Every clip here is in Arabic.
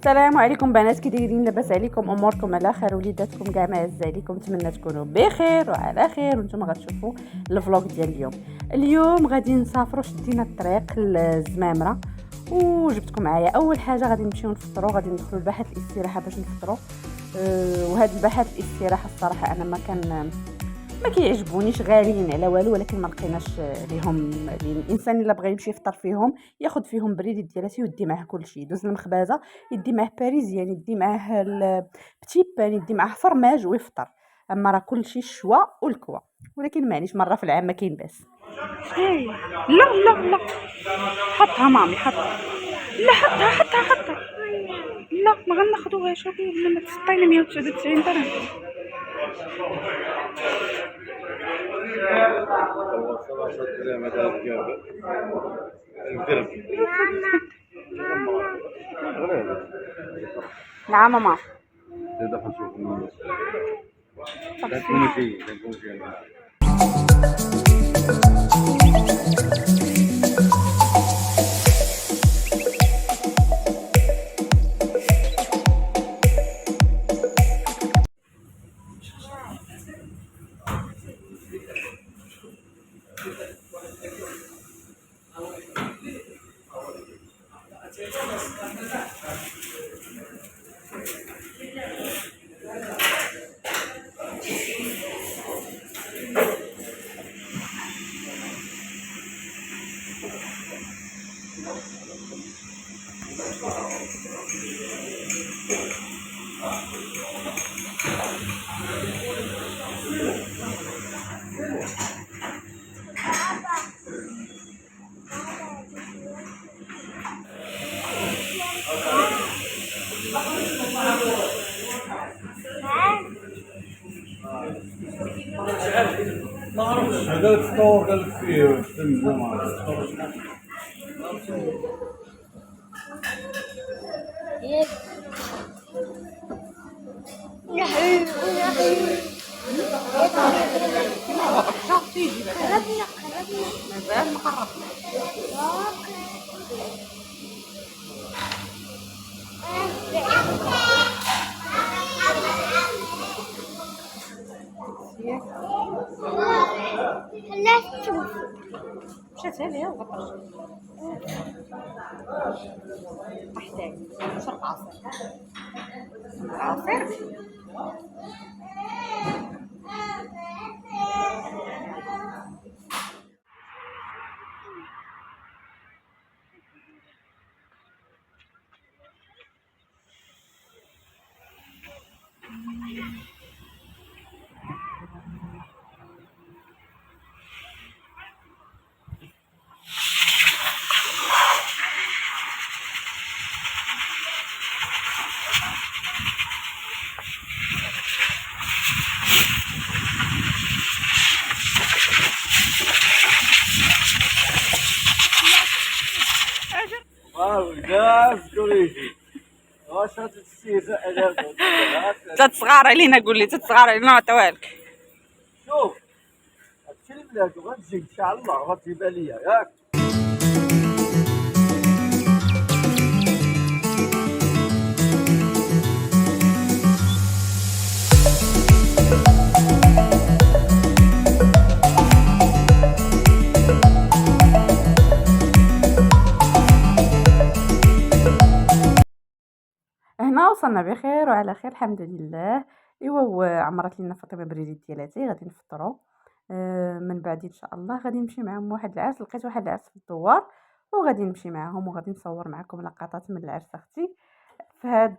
السلام عليكم بنات، كي دايرين؟ لاباس عليكم؟ اموركم على خير؟ وليداتكم كاع معز عليكم، نتمنى تكونوا بخير وعلى خير. وانتم غتشوفوا الفلوق ديال اليوم غادي نسافروا. شدينا الطريق للزمامره وجبتكم معايا. اول حاجه غادي نمشيو نفطروا، غادي ندخلوا لباحه الاستراحه باش نفطروا. وهاد الباحات الاستراحه الصراحه انا ما كيعجبونيش، غاليين على والو، ولكن ما لقيناش ليهم الانسان الا بغى يمشي يفطر فيهم ياخذ فيهم بريد ديالاتي ويدي معاه كلشي. يدوز المخبازه يدي معاه باريزيان، يدي معاه البتي بان، يدي معاه فرماج ويفطر. اما راه كلشي الشوا والكوا، ولكن معليش مره في العام ما كاين باس. لا لا لا، حطها مامي، حطها. لا حطها. لا ما غناخذوهاش، لما تسطينا 199 درهم. نعم ماما. ما عرفتش هذا الفطور قال لك فيه تنزل ما مشات هذه وغطرت تحتاج شرق عصير. تتصغار علينا، قول لي تتصغار علينا نعطيوها لك. شوف هادشي البلاد وغتجي ان شاء الله غتجيبها ليا ياك. هنا وصلنا بخير وعلى خير الحمد لله. ايوا وعمرت لنا فاطمه بريدي ديالاتي، غادي نفطروا. من بعد ان شاء الله غادي نمشي معهم واحد العرس، لقيت واحد العرس في الدوار وغادي نمشي معهم وغادي نصور معكم لقطات من العرس اختي. في هذا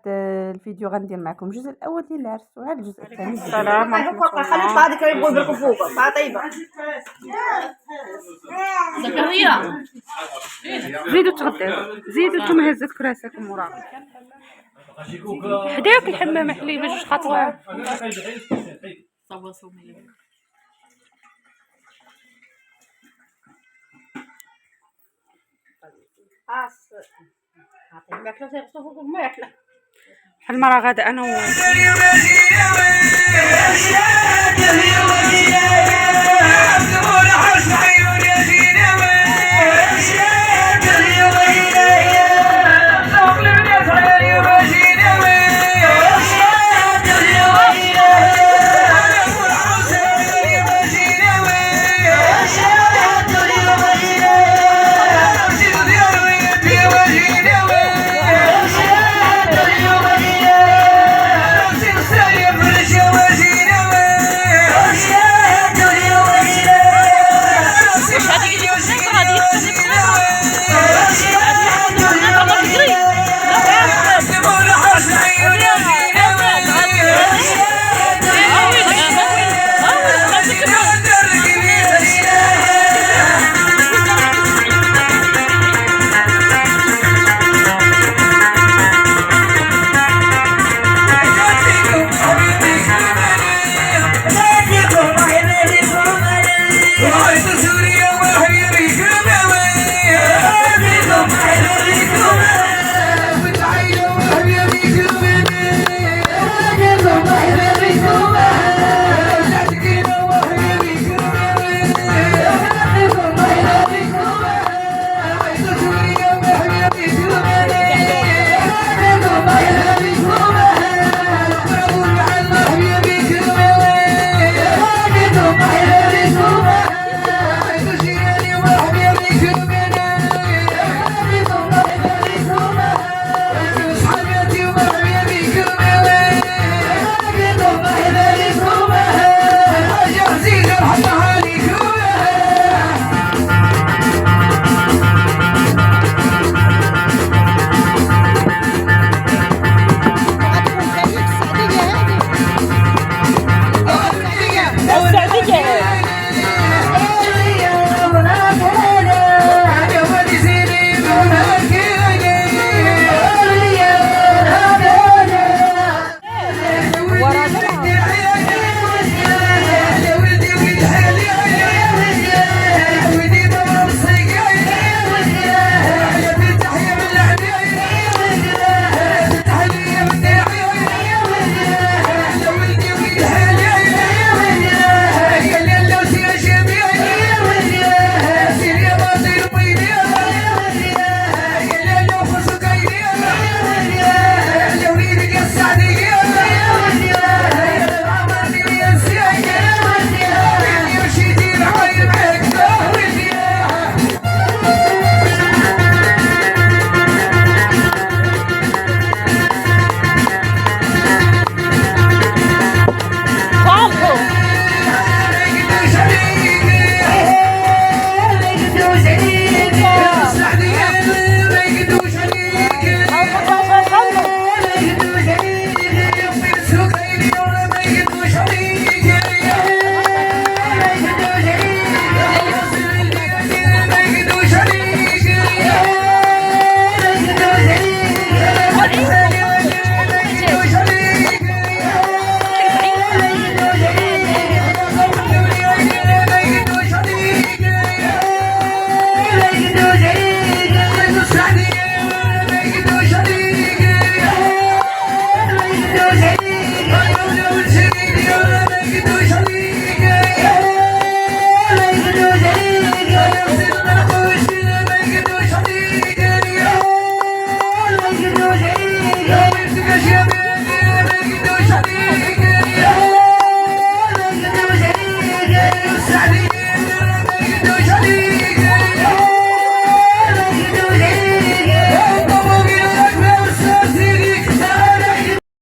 الفيديو غندير معكم الجزء الاول ديال العرس وعاد الجزء الثاني. السلام عليكم. خليك هذيك يبغوا يبركوا فوق مع طيبه. زكريا زيدوا تغداو، زيدوا نتوما هزات كراسيكم وراكم حداك الحمام حليب جوج خطوات. المرة غدا انا